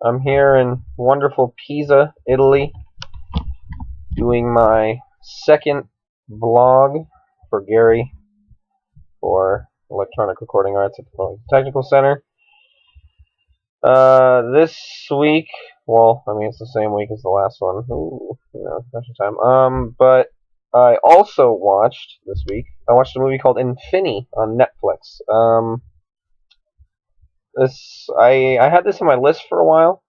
I'm here in wonderful Pisa, Italy, doing my second vlog for Gary for Electronic Recording Arts at the Technical Center. This week, it's the same week as the last one. Ooh, special time. But I also watched this week. I watched a movie called Infinity on Netflix. I had this on my list for a while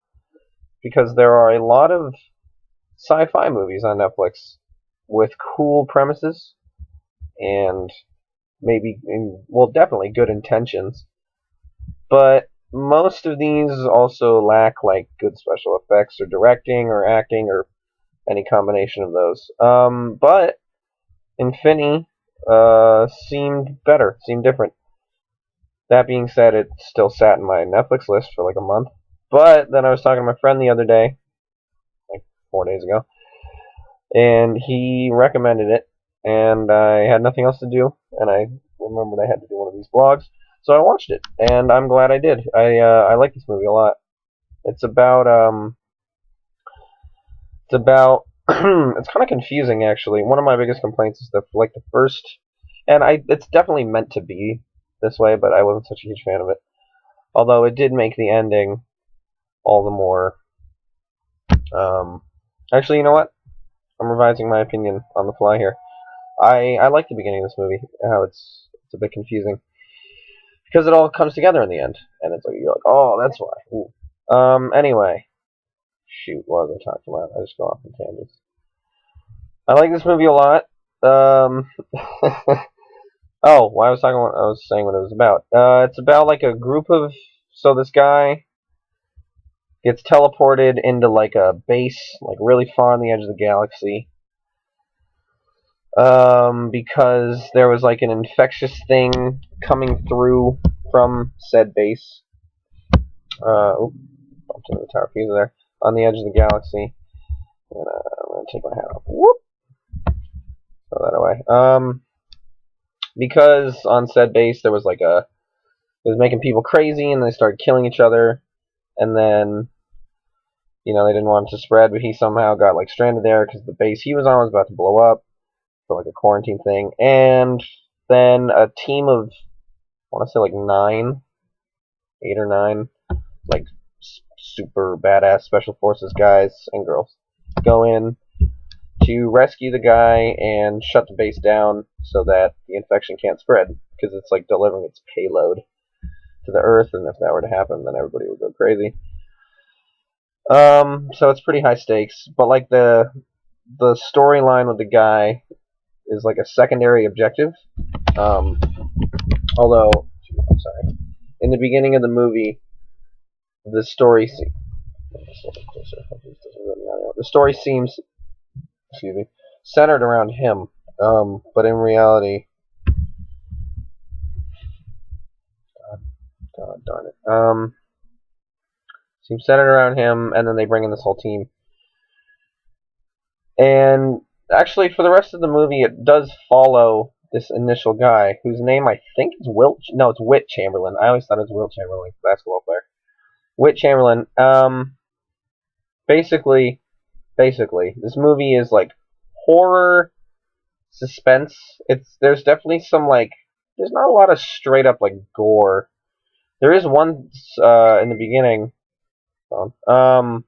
because there are a lot of sci-fi movies on Netflix with cool premises and definitely good intentions. But most of these also lack like good special effects or directing or acting or any combination of those. But Infinity seemed better, seemed different. That being said, it still sat in my Netflix list for like a month. But then I was talking to my friend the other day, like 4 days ago, and he recommended it, and I had nothing else to do, and I remembered I had to do one of these vlogs, so I watched it, and I'm glad I did. I like this movie a lot. It's about it's kind of confusing actually. One of my biggest complaints is that like the first, and it's definitely meant to be this way, but I wasn't such a huge fan of it. Although it did make the ending all the more. Actually, you know what? I'm revising my opinion on the fly here. I like the beginning of this movie, how it's a bit confusing because it all comes together in the end, and it's like you're like, oh, that's why. Ooh. Anyway, shoot, what was I talking about? I just go off on tangents. I like this movie a lot. Oh, well, I was saying what it was about. It's about like a group of this guy gets teleported into like a base, like really far on the edge of the galaxy. Because there was like an infectious thing coming through from said base. Bumped into the tower fuse there on the edge of the galaxy. And, I'm gonna take my hat off. Whoop. Throw that away. Because on said base there was like it was making people crazy, and they started killing each other, and then they didn't want it to spread, but he somehow got like stranded there because the base he was on was about to blow up for like a quarantine thing, and then a team of I want to say like 8 or 9, like super badass special forces guys and girls go in to rescue the guy and shut the base down so that the infection can't spread, because it's like delivering its payload to the Earth, and if that were to happen, then everybody would go crazy. So it's pretty high stakes, but like the storyline with the guy is like a secondary objective. Although, I'm sorry, in the beginning of the movie, the story seems, centered around him. But in reality, God darn it, seems centered around him, and then they bring in this whole team. And actually, for the rest of the movie, it does follow this initial guy whose name I think is Wilt. No, it's Whit Chamberlain. I always thought it was Wilt Chamberlain, basketball player. Whit Chamberlain. Basically, this movie is like horror, suspense. There's definitely some like there's not a lot of straight up like gore. There is one in the beginning. The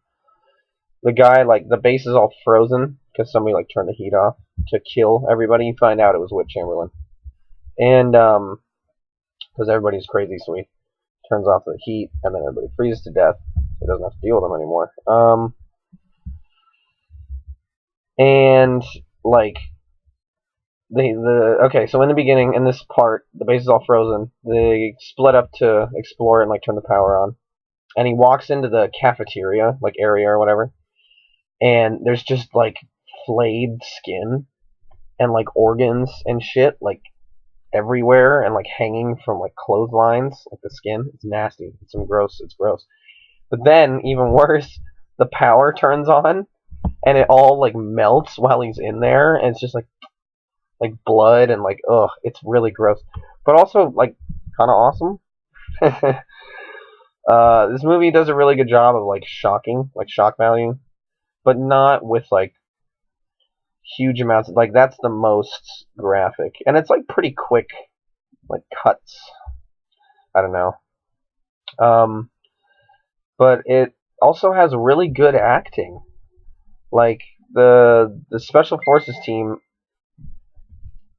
guy, like, the base is all frozen because somebody like turned the heat off to kill everybody. You find out it was Whit Chamberlain, and because everybody's crazy, so he turns off the heat, and then everybody freezes to death. So he doesn't have to deal with them anymore. And like okay, so in the beginning, in this part, the base is all frozen. They split up to explore and like turn the power on, and he walks into the cafeteria, like area or whatever, and there's just like flayed skin and like organs and shit like everywhere, and like hanging from like clotheslines, like the skin. It's nasty. It's gross. But then, even worse, the power turns on, and it all like melts while he's in there, and it's just like blood and like it's really gross, but also like kind of awesome. This movie does a really good job of like shocking, like shock value, but not with like huge amounts. Like that's the most graphic, and it's like pretty quick, like cuts. I don't know. Um, but it also has really good acting. Like the special forces team,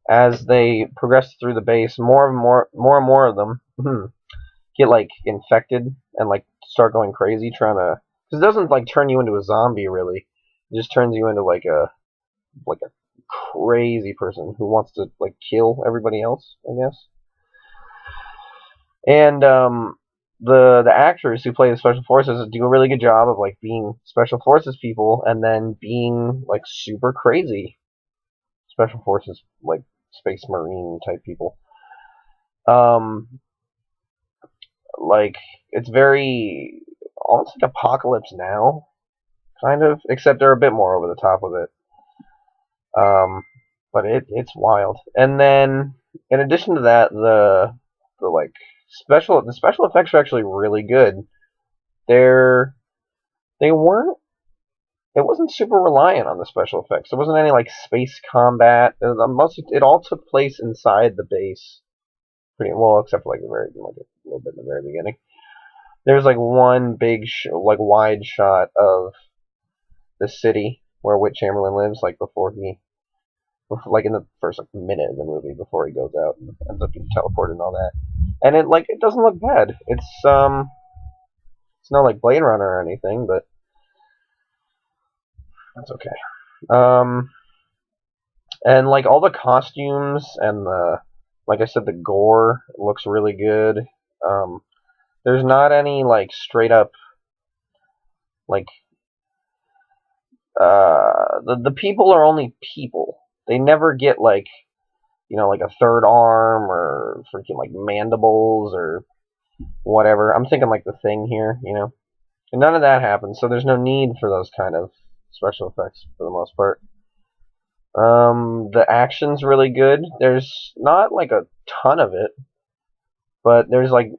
as they progress through the base, more and more of them get like infected and like start going crazy, trying to. Because it doesn't like turn you into a zombie really. It just turns you into like a crazy person who wants to like kill everybody else, I guess. And the actors who play the special forces do a really good job of like being special forces people and then being like super crazy special forces like space marine type people. Um, like it's very almost like Apocalypse Now, kind of, except they're a bit more over the top with it. Um, but it's wild. And then in addition to that, the like the special effects are actually really good. They're they weren't it wasn't super reliant on the special effects. There wasn't any like space combat. It all took place inside the base, pretty well, except for like a little bit in the very beginning. There's like one big like wide shot of the city where Whit Chamberlain lives, like like in the first like minute of the movie before he goes out and ends up getting teleported and all that. And it doesn't look bad. It's not like Blade Runner or anything, but that's okay. Um, and like all the costumes and like I said, the gore looks really good. Um, there's not any like straight up like the people are only people. They never get like like a third arm or freaking like mandibles or whatever. I'm thinking like the Thing here. And none of that happens, so there's no need for those kind of special effects for the most part. The action's really good. There's not like a ton of it, but there's like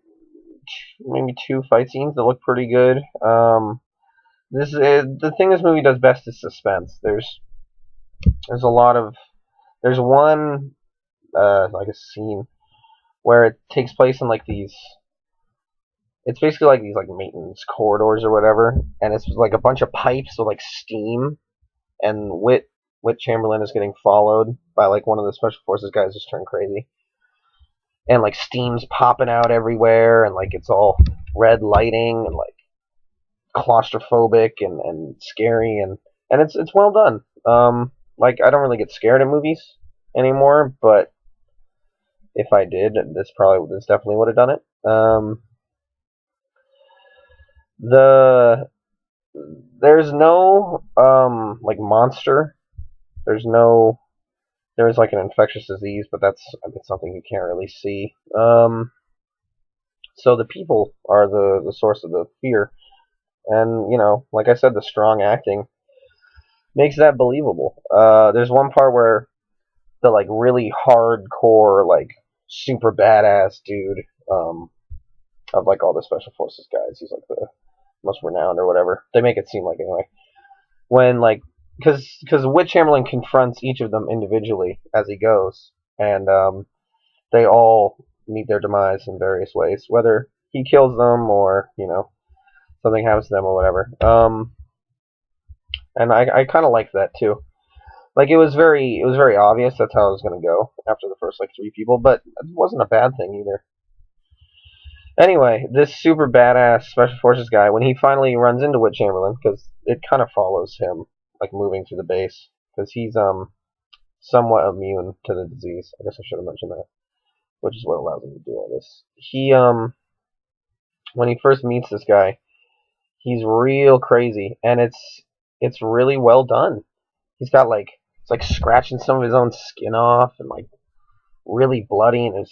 maybe two fight scenes that look pretty good. The thing this movie does best is suspense. There's a lot of there's one like a scene where it takes place in like these. It's basically like these like maintenance corridors or whatever, and it's like a bunch of pipes with like steam, and Whit Chamberlain is getting followed by like one of the special forces guys just turned crazy, and like steam's popping out everywhere, and like it's all red lighting and like claustrophobic and scary, and it's well done. Like I don't really get scared in movies anymore, but if I did, this definitely would have done it. The There's no like monster. There's no there's like an infectious disease, but that's something you can't really see. So the people are the source of the fear, and like I said, the strong acting makes that believable. There's one part where the like really hardcore like super badass dude of like all the special forces guys. He's like the most renowned or whatever. They make it seem like anyway. When like because Whit Chamberlain confronts each of them individually as he goes, and they all meet their demise in various ways, whether he kills them or something happens to them or whatever. And I kind of like that too. Like it was very obvious that's how it was going to go after the first like three people, but it wasn't a bad thing either. Anyway, this super badass special forces guy, when he finally runs into Whit Chamberlain, because it kind of follows him like moving through the base, because he's somewhat immune to the disease. I guess I should have mentioned that, which is what allows him to do all this. He when he first meets this guy, he's real crazy, and it's really well done. He's got like it's like scratching some of his own skin off and like really bloody, and his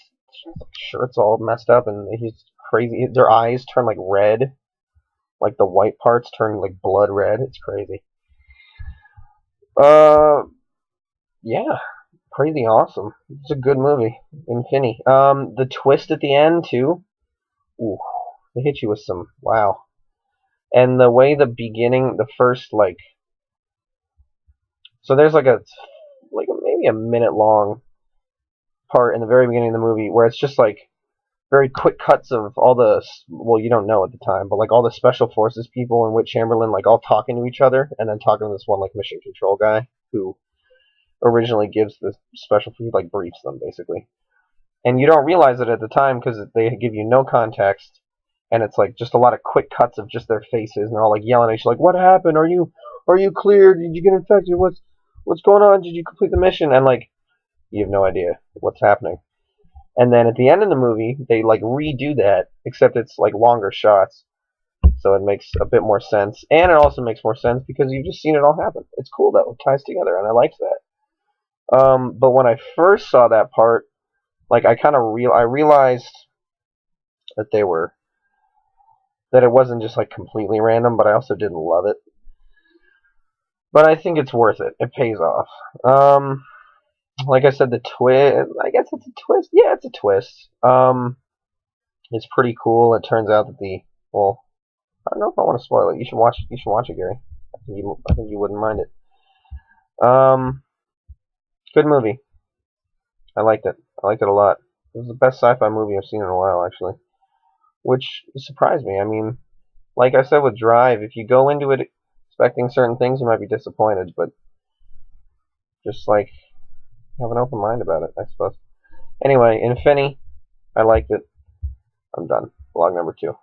shirt's all messed up, and he's crazy. Their eyes turn like red, like the white parts turn like blood red. It's crazy. Uh, yeah, crazy awesome. It's a good movie. Infinity. The twist at the end too. Ooh, They hit you with some wow. And the way the beginning, the first so there's maybe a minute long part in the very beginning of the movie where it's just like very quick cuts of all the, well, you don't know at the time, but like all the special forces people and Whit Chamberlain like all talking to each other, and then talking to this one like mission control guy who originally gives the special forces, like briefs them basically. And you don't realize it at the time because they give you no context, and it's like just a lot of quick cuts of just their faces, and they're all like yelling at you, like, "What happened? Are you clear? Did you get infected? What's going on? Did you complete the mission?" And like you have no idea what's happening. And then at the end of the movie, they like redo that, except it's like longer shots, so it makes a bit more sense, and it also makes more sense because you've just seen it all happen. It's cool though; it ties together, and I liked that. But when I first saw that part, like I realized that that it wasn't just like completely random, but I also didn't love it. But I think it's worth it. It pays off. Like I said, the twist. I guess it's a twist. Yeah, it's a twist. It's pretty cool. It turns out that well, I don't know if I want to spoil it. You should watch. You should watch it, Gary. I think you wouldn't mind it. Good movie. I liked it. I liked it a lot. It was the best sci-fi movie I've seen in a while, actually. Which surprised me. I mean, like I said with Drive, if you go into it expecting certain things, you might be disappointed. But just like have an open mind about it, I suppose. Anyway, Infinity, I liked it. I'm done. Vlog number 2.